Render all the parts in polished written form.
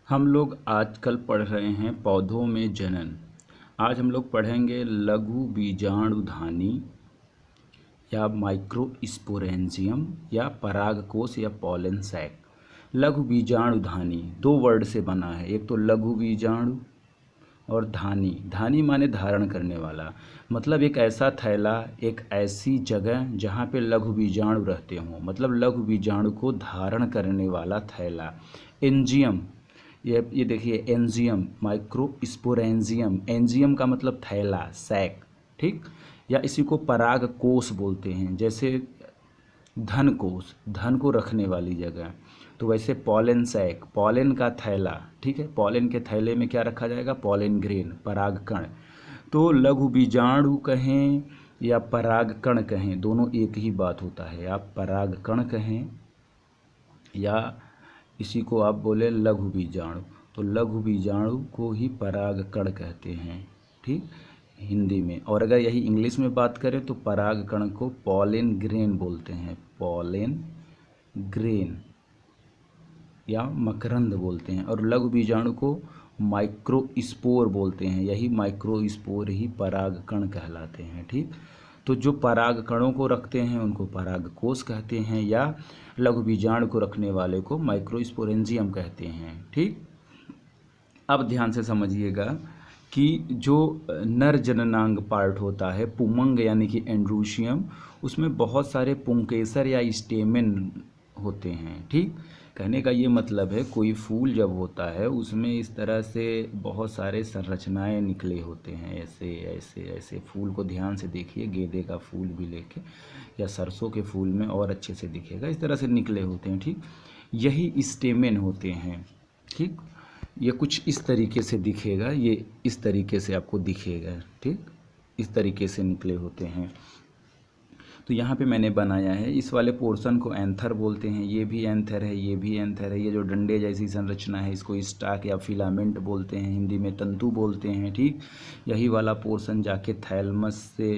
हम लोग आजकल पढ़ रहे हैं पौधों में जनन। आज हम लोग पढ़ेंगे लघु बीजाणुधानी या माइक्रोस्पोरेंजियम या परागकोश या पॉलन सैक। लघु बीजाणुधानी दो वर्ड से बना है, एक तो लघु बीजाणु और धानी। धानी माने धारण करने वाला, मतलब एक ऐसा थैला, एक ऐसी जगह जहाँ पे लघु बीजाणु रहते हों, मतलब लघु बीजाणु को धारण करने वाला थैला। एंजियम, ये देखिए एंजियम, माइक्रोस्पोरेंजियम। एंजियम का मतलब थैला, सैक, ठीक। या इसी को पराग कोश बोलते हैं, जैसे धन कोश, धन को रखने वाली जगह। तो वैसे पॉलन सैक, पॉलन का थैला, ठीक है। पॉलन के थैले में क्या रखा जाएगा? पॉलन ग्रेन, परागकण। तो लघु बीजाणु कहें या परागकण कहें, दोनों एक ही बात होता है। आप परागकण कहें या इसी को आप बोले लघु बीजाणु, तो लघु बीजाणु को ही परागकण कहते हैं, ठीक, हिंदी में। और अगर यही इंग्लिश में बात करें तो परागकण को पॉलन ग्रेन बोलते हैं, पॉलन ग्रेन या मकरंद बोलते हैं। और लघु बीजाणु को माइक्रोस्पोर बोलते हैं, यही माइक्रोस्पोर ही परागकण कहलाते हैं, ठीक। तो जो परागकणों को रखते हैं उनको परागकोश कहते हैं, या लघु बीजाणु को रखने वाले को माइक्रोस्पोरेंजियम कहते हैं, ठीक। अब ध्यान से समझिएगा कि जो नर जननांग पार्ट होता है, पुमंग यानी कि एंड्रोशियम, उसमें बहुत सारे पुंकेसर या स्टेमेन होते हैं, ठीक। कहने का ये मतलब है कोई फूल जब होता है उसमें इस तरह से बहुत सारे संरचनाएं निकले होते हैं, ऐसे ऐसे ऐसे। फूल को ध्यान से देखिए, गेंदे का फूल भी लेके या सरसों के फूल में और अच्छे से दिखेगा, इस तरह से निकले होते हैं, ठीक। यही स्टेमेन होते हैं, ठीक। ये कुछ इस तरीके से दिखेगा, ये इस तरीके से आपको दिखेगा, ठीक, इस तरीके से निकले होते हैं। तो यहाँ पे मैंने बनाया है, इस वाले पोर्शन को एंथर बोलते हैं, ये भी एंथर है, ये भी एंथर है। ये जो डंडे जैसी संरचना है इसको स्टाक या फिलामेंट बोलते हैं, हिंदी में तंतु बोलते हैं, ठीक। यही वाला पोर्शन जाके थैलमस से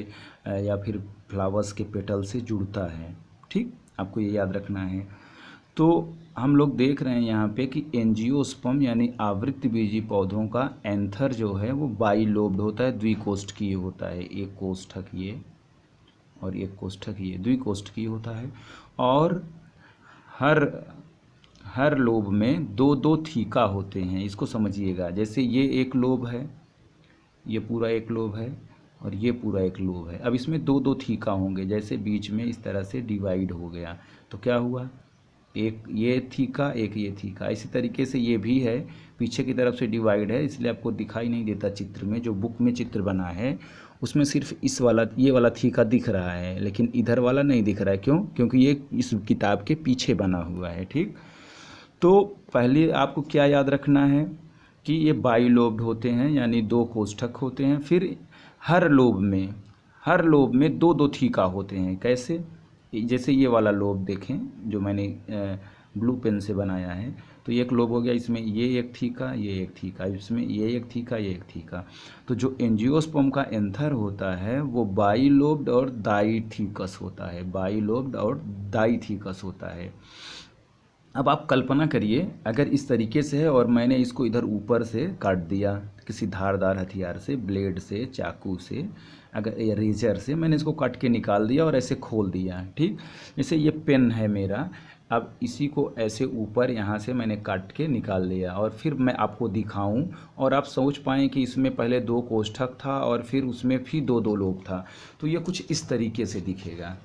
या फिर फ्लावर्स के पेटल से जुड़ता है, ठीक। आपको ये याद रखना है। तो हम लोग देख रहे हैं यहाँ पे कि एंजियोस्पर्म यानी आवृत्तबीजी पौधों का एंथर जो है वो बाइलोब्ड होता है, द्विकोष्ठकीय होता है। एक कोष्ठक ये और एक कोष्ठक ये, द्विकोष्ठकीय होता है। और हर लोब में दो दो थीका होते हैं, इसको समझिएगा। जैसे ये एक लोब है, ये पूरा एक लोब है और ये पूरा एक लोब है। अब इसमें दो दो थीका होंगे, जैसे बीच में इस तरह से डिवाइड हो गया तो क्या हुआ? एक ये थीका, एक ये थीका। इसी तरीके से ये भी है, पीछे की तरफ से डिवाइड है, इसलिए आपको दिखाई नहीं देता चित्र में। जो बुक में चित्र बना है उसमें सिर्फ इस वाला, ये वाला थीका दिख रहा है, लेकिन इधर वाला नहीं दिख रहा है। क्यों? क्योंकि ये इस किताब के पीछे बना हुआ है, ठीक। तो पहले आपको क्या याद रखना है कि ये बाइलोब्ड होते हैं, यानी दो कोष्ठक होते हैं। फिर हर लोब में दो दो थीका होते हैं। कैसे? जैसे ये वाला लोब देखें जो मैंने ब्लू पेन से बनाया है, तो एक लोब हो गया, इसमें ये एक थीका, ये एक थीका, इसमें ये एक थीका, ये एक थीका। तो जो एंजियोस्पर्म का एंथर होता है वो बाइलोब्ड और डाइथीकस होता है, बाइलोब्ड और डाइथीकस होता है। अब आप कल्पना करिए अगर इस तरीके से है और मैंने इसको इधर ऊपर से काट दिया किसी धारदार हथियार से, ब्लेड से, चाकू से, अगर या रेजर से मैंने इसको काट के निकाल दिया और ऐसे खोल दिया, ठीक। जैसे ये पेन है मेरा, अब इसी को ऐसे ऊपर यहाँ से मैंने काट के निकाल लिया और फिर मैं आपको दिखाऊं और आप सोच पाएँ कि इसमें पहले दो कोष्ठक था और फिर उसमें फिर दो दो लोब था, तो ये कुछ इस तरीके से दिखेगा।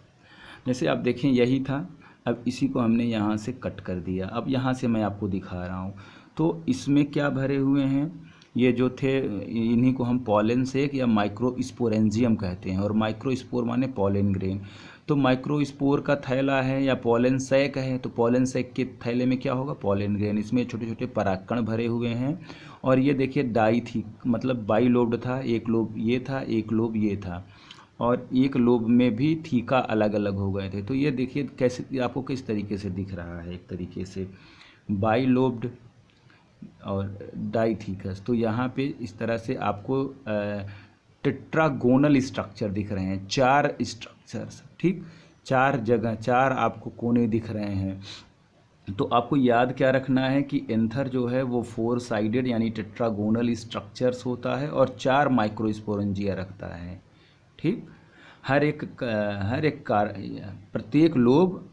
जैसे आप देखें यही था, अब इसी को हमने यहाँ से कट कर दिया। अब यहाँ से मैं आपको दिखा रहा हूँ, तो इसमें क्या भरे हुए हैं? ये जो थे इन्हीं को हम पॉलन सैक या माइक्रोस्पोरेंजियम कहते हैं, और माइक्रोस्पोर माने पॉलन ग्रेन। तो माइक्रोस्पोर का थैला है या पॉलन सैक है, तो पॉलन सैक के थैले में क्या होगा? Pollen grain. इसमें छोटे छोटे परागकण भरे हुए हैं। और ये देखिए डाई थी, मतलब बाइलोब्ड था, एक लोब ये था, एक लोब ये था, और एक लोब में भी थीका अलग अलग हो गए थे। तो ये देखिए कैसे आपको किस तरीके से दिख रहा है, एक तरीके से बाइलोब्ड और डाइथीकस। तो यहाँ पे इस तरह से आपको टेट्रागोनल स्ट्रक्चर दिख रहे हैं, चार स्ट्रक्चर्स, ठीक, चार जगह, चार आपको कोने दिख रहे हैं। तो आपको याद क्या रखना है कि एंथर जो है वो 4 साइडेड यानी टेट्रागोनल स्ट्रक्चर्स होता है और 4 माइक्रोस्पोरेंजिया रखता है। ठीक, प्रत्येक लोब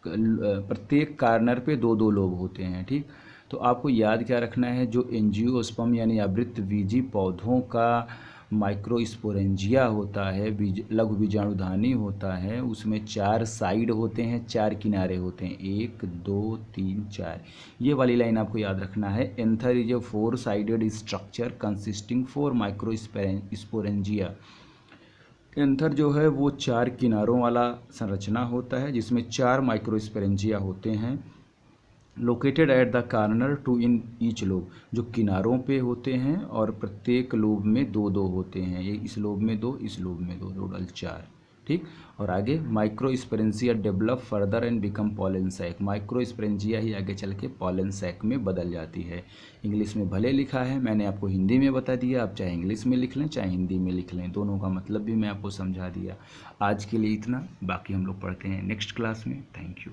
प्रत्येक कार्नर पे दो दो लोब होते हैं। ठीक, तो आपको याद क्या रखना है, जो एंजियोस्पर्म यानी आवृतबीजी पौधों का माइक्रोस्पोरेंजिया होता है, लघु बीजाणुधानी होता है, उसमें 4 साइड होते हैं, 4 किनारे होते हैं, 1 2 3 4। ये वाली लाइन आपको याद रखना है। Anther is a 4 sided structure consisting 4 microsporangia. Anther जो है वो 4 किनारों वाला संरचना होता है जिसमें 4 माइक्रोस्पोरेंजिया होते हैं। Located at the corner two in each lobe, जो किनारों पे होते हैं और प्रत्येक लोब में दो दो होते हैं। ये इस लोब में दो, इस लोब में दो, टोटल 4। ठीक, और आगे microsporangia develop further and become pollen sac. Microsporangia ही आगे चल के पॉलन सैक में बदल जाती है। इंग्लिश में भले लिखा है, मैंने आपको हिंदी में बता दिया। आप चाहे इंग्लिश में लिख लें चाहे हिंदी में लिख लें, दोनों का मतलब भी मैं आपको समझा दिया। आज के लिए इतना, बाकी हम लोग पढ़ते हैं नेक्स्ट क्लास में। Thank you.